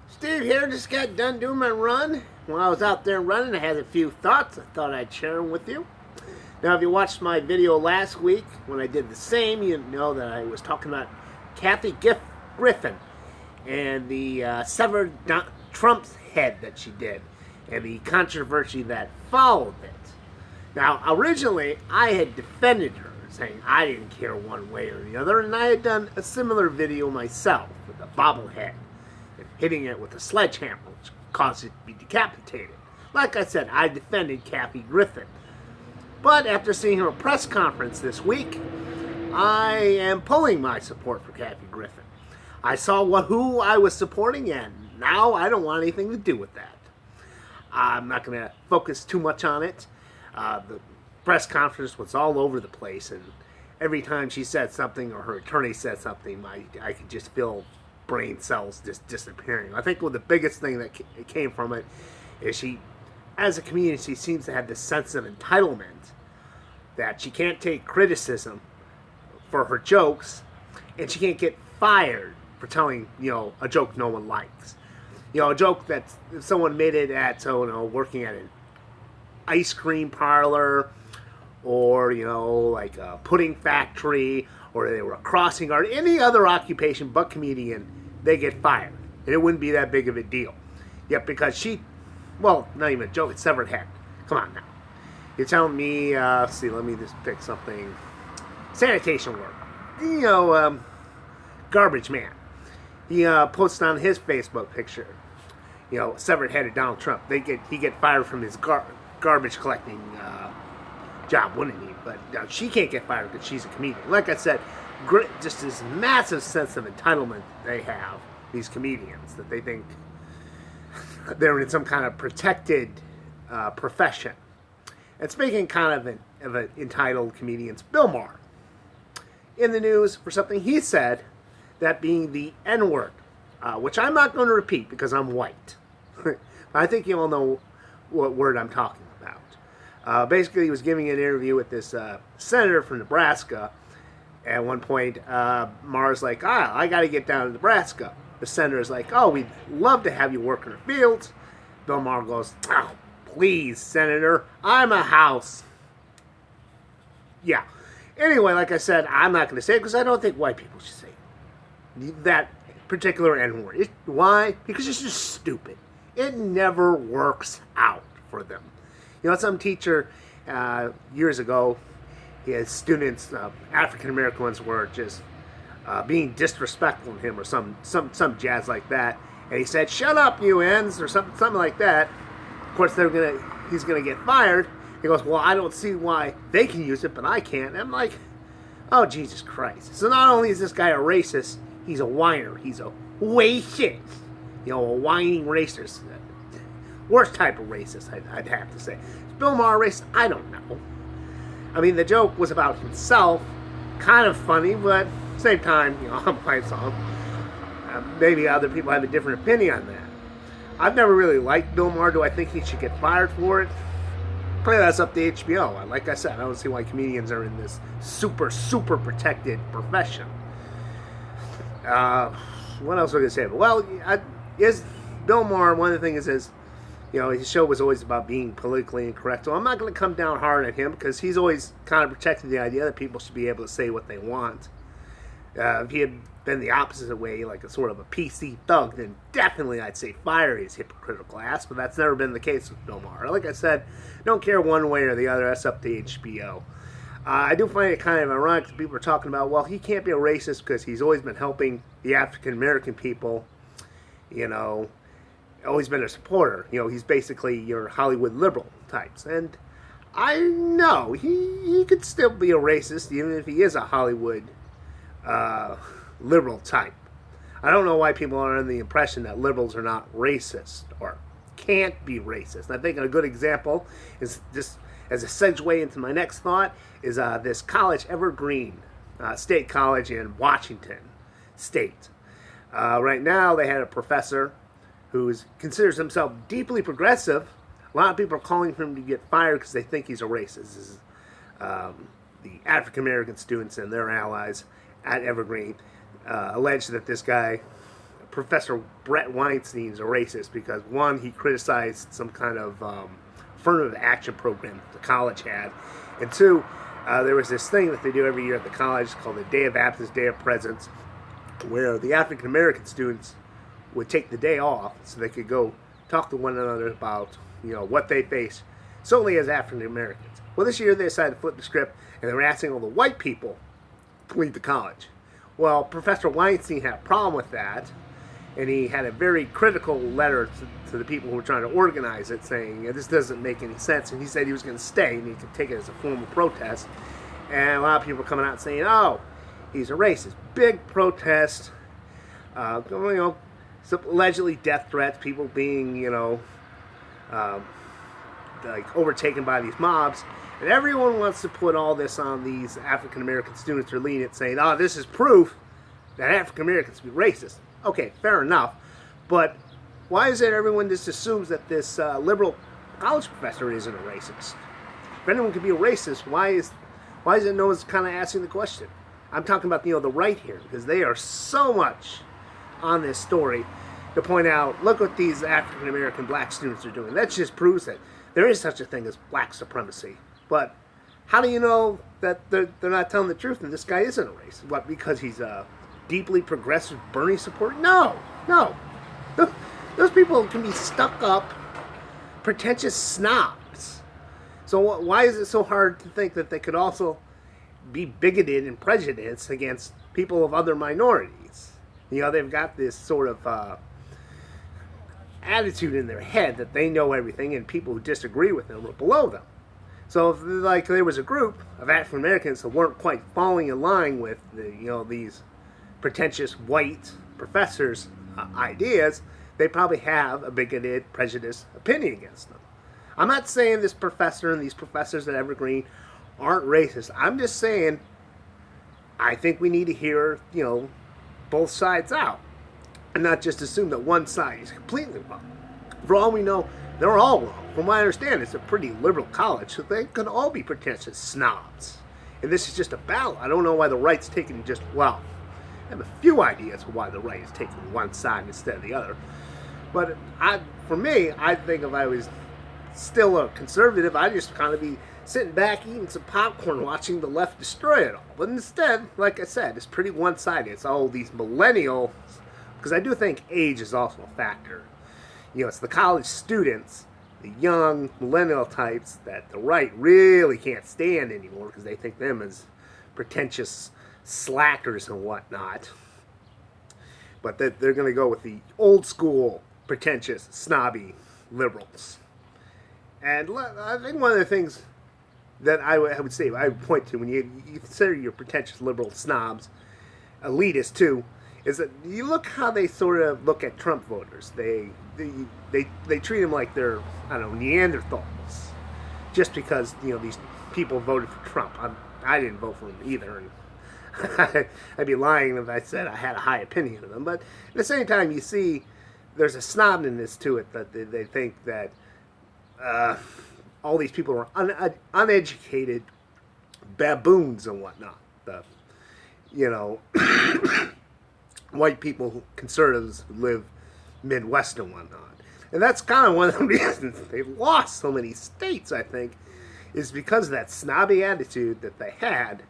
Steve here, just got done doing my run. While I was out there running, I had a few thoughts. I thought I'd share them with you. Now, if you watched my video last week when I did the same, you know that I was talking about Kathy Griffin and the severed Trump's head that she did and the controversy that followed it. Now, originally, I had defended her, saying I didn't care one way or the other, and I had done a similar video myself with a bobblehead and hitting it with a sledgehammer, which caused it to be decapitated. Like I said, I defended Kathy Griffin. But after seeing her press conference this week, I am pulling my support for Kathy Griffin. I saw who I was supporting, and now I don't want anything to do with that. I'm not going to focus too much on it. The press conference was all over the place, and every time she said something or her attorney said something, I could just feel brain cells just disappearing. I think the biggest thing that came from it is she, as a comedian, she seems to have this sense of entitlement that she can't take criticism for her jokes, and she can't get fired for telling, a joke no one likes. A joke that someone made it at, working at an ice cream parlor, or, like a pudding factory, or they were a crossing guard, any other occupation but comedian, they get fired. And it wouldn't be that big of a deal. Yet because not even a joke, it's severed head. Come on now. You're telling me, let me just pick something. Sanitation work. Garbage man. He posted on his Facebook picture, severed head of Donald Trump. He get fired from his garbage collecting job, wouldn't he? But she can't get fired because she's a comedian. Like I said, just this massive sense of entitlement they have, these comedians, that they think they're in some kind of protected profession. And speaking kind of an entitled comedians, Bill Maher, in the news for something he said, that being the N-word, which I'm not going to repeat because I'm white. I think you all know what word I'm talking about. Basically, he was giving an interview with this senator from Nebraska. At one point, Maher's like, I got to get down to Nebraska. The senator's like, we'd love to have you work in the fields. Bill Maher goes, please, Senator, I'm a house. Yeah. Anyway, like I said, I'm not going to say it because I don't think white people should say that particular N-word. Why? Because it's just stupid. It never works out for them. Some teacher years ago, his students, African American ones, were just being disrespectful to him or some jazz like that, and he said, "Shut up, you N's," or something like that. Of course, he's gonna get fired. He goes, "Well, I don't see why they can use it, but I can't." And I'm like, "Oh, Jesus Christ!" So not only is this guy a racist, he's a whiner. He's a racist. A whining racist. Worst type of racist, I'd have to say. Is Bill Maher racist? I don't know. I mean, the joke was about himself. Kind of funny, but at the same time, I'm white, so maybe other people have a different opinion on that. I've never really liked Bill Maher. Do I think he should get fired for it? Probably that's up to HBO. Like I said, I don't see why comedians are in this super, super protected profession. What else was I going to say? Well, is Bill Maher, one of the things is, his show was always about being politically incorrect. So I'm not going to come down hard at him because he's always kind of protected the idea that people should be able to say what they want. If he had been the opposite way, like a sort of a PC thug, then definitely I'd say fire his hypocritical ass, but that's never been the case with Bill Maher. Like I said, don't care one way or the other, that's up to HBO. I do find it kind of ironic that people are talking about, well, he can't be a racist because he's always been helping the African American people, always been a supporter. He's basically your Hollywood liberal types. And I know he could still be a racist even if he is a Hollywood liberal type. I don't know why people are under the impression that liberals are not racist or can't be racist. And I think a good example is just as a segue into my next thought is this college, Evergreen State College in Washington State. Right now they had a professor who considers himself deeply progressive. A lot of people are calling for him to get fired because they think he's a racist. This is the African American students and their allies at Evergreen allege that this guy Professor Brett Weinstein's a racist because, one, he criticized some kind of affirmative action program the college had, and two, there was this thing that they do every year at the college called the Day of Absence, Day of Presence, where the African American students would take the day off so they could go talk to one another about, what they face solely as African Americans. Well, this year they decided to flip the script and they were asking all the white people to leave the college. Well, Professor Weinstein had a problem with that, and he had a very critical letter to the people who were trying to organize it, saying this doesn't make any sense, and he said he was going to stay and he could take it as a form of protest. And a lot of people were coming out saying, oh, he's a racist. Big protest, some allegedly death threats, people being, like overtaken by these mobs. And everyone wants to put all this on these African American students who are leading it, saying, oh, this is proof that African Americans be racist. Okay, fair enough. But why is it everyone just assumes that this liberal college professor isn't a racist? If anyone could be a racist, why is it no one's kind of asking the question? I'm talking about, the right here, because they are so much on this story to point out, look what these African American black students are doing. That just proves that there is such a thing as black supremacy. But how do you know that they're not telling the truth and this guy isn't a racist? What, because he's a deeply progressive Bernie supporter? No. Those people can be stuck up, pretentious snobs. So why is it so hard to think that they could also be bigoted and prejudiced against people of other minorities? They've got this sort of attitude in their head that they know everything and people who disagree with them are below them. So if there was a group of African Americans that weren't quite falling in line with these pretentious white professors' ideas, they probably have a bigoted, prejudiced opinion against them. I'm not saying this professor and these professors at Evergreen aren't racist. I'm just saying I think we need to hear, both sides out and not just assume that one side is completely wrong. For all we know, they're all wrong. From what I understand, it's a pretty liberal college, so they could all be pretentious snobs. And this is just a battle. I don't know why the right's taking I have a few ideas of why the right is taking one side instead of the other. But for me, I think if I was still a conservative, I'd just kind of be sitting back eating some popcorn watching the left destroy it all. But instead, like I said, it's pretty one-sided. It's all these millennials, because I do think age is also a factor. It's the college students, the young millennial types that the right really can't stand anymore because they think them as pretentious slackers and whatnot. But they're going to go with the old school, pretentious, snobby liberals. And I think one of the things that I would say, I would point to when you consider your pretentious liberal snobs, elitists too, is that you look how they sort of look at Trump voters. They treat them like they're, Neanderthals, just because these people voted for Trump. I didn't vote for him either, and I'd be lying if I said I had a high opinion of them. But at the same time, you see, there's a snobness to it that they think that all these people are uneducated baboons and whatnot. White people, conservatives who live Midwest and whatnot. And that's kind of one of the reasons they've lost so many states, I think, is because of that snobby attitude that they had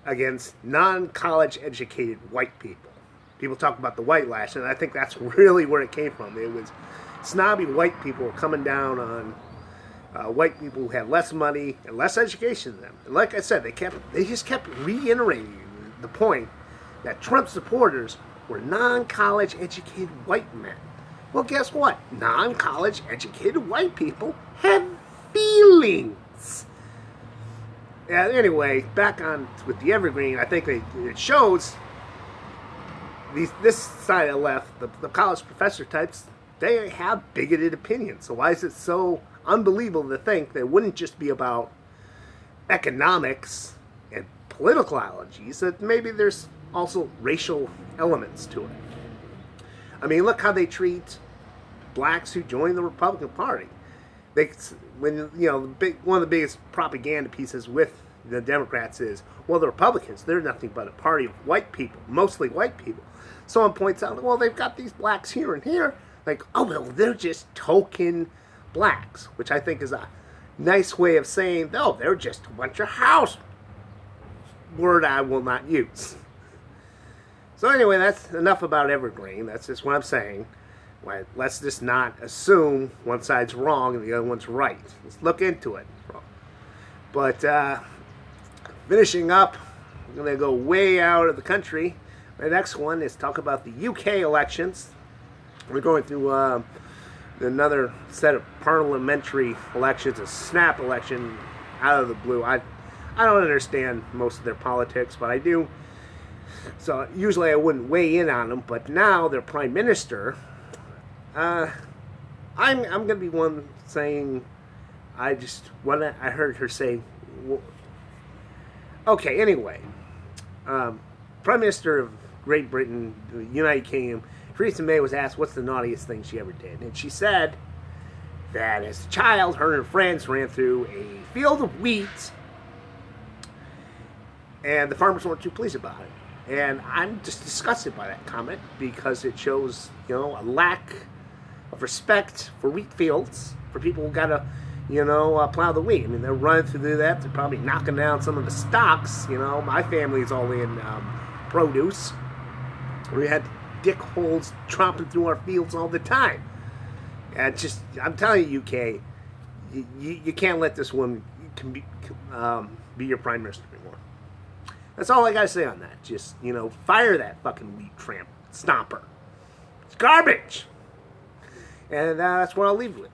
against non-college educated white people. People talk about the white lash, and I think that's really where it came from. It was snobby white people coming down on white people who had less money and less education than them. And like I said, they just kept reiterating the point that Trump supporters were non-college educated white men. Well, guess what? Non-college educated white people have feelings. Anyway, back on with the Evergreen, I think it shows this side of the left, the college professor types, they have bigoted opinions. So why is it so unbelievable to think that it wouldn't just be about economics and political ideologies, that maybe there's also racial elements to it? I mean, look how they treat blacks who join the Republican Party. One of the biggest propaganda pieces with the Democrats is, well, the Republicans, they're nothing but a party of white people, mostly white people. Someone points out, well, they've got these blacks here and here. Like, oh, well, they're just token blacks, which I think is a nice way of saying, no, they're just a bunch of house. Word I will not use. So anyway, that's enough about Evergreen. That's just what I'm saying. Let's just not assume one side's wrong and the other one's right. Let's look into it. But finishing up, I'm going to go way out of the country. My next one is talk about the UK elections. We're going through another set of parliamentary elections, a snap election out of the blue. I don't understand most of their politics, but I do. So usually I wouldn't weigh in on them, but now their prime minister, I'm going to be one saying, I heard her say, well, okay, anyway, Prime Minister of Great Britain, the United Kingdom, Theresa May was asked what's the naughtiest thing she ever did, and she said that as a child, her and her friends ran through a field of wheat, and the farmers weren't too pleased about it. And I'm just disgusted by that comment because it shows, a lack of respect for wheat fields, for people who gotta, plow the wheat. I mean, they're running through that. They're probably knocking down some of the stocks. My family's all in produce. We had dick holes tromping through our fields all the time. And I'm telling you, UK, you can't let this woman be your prime minister anymore. That's all I gotta say on that. Just, fire that fucking wheat tramp stomper. It's garbage. And that's what I'll leave with.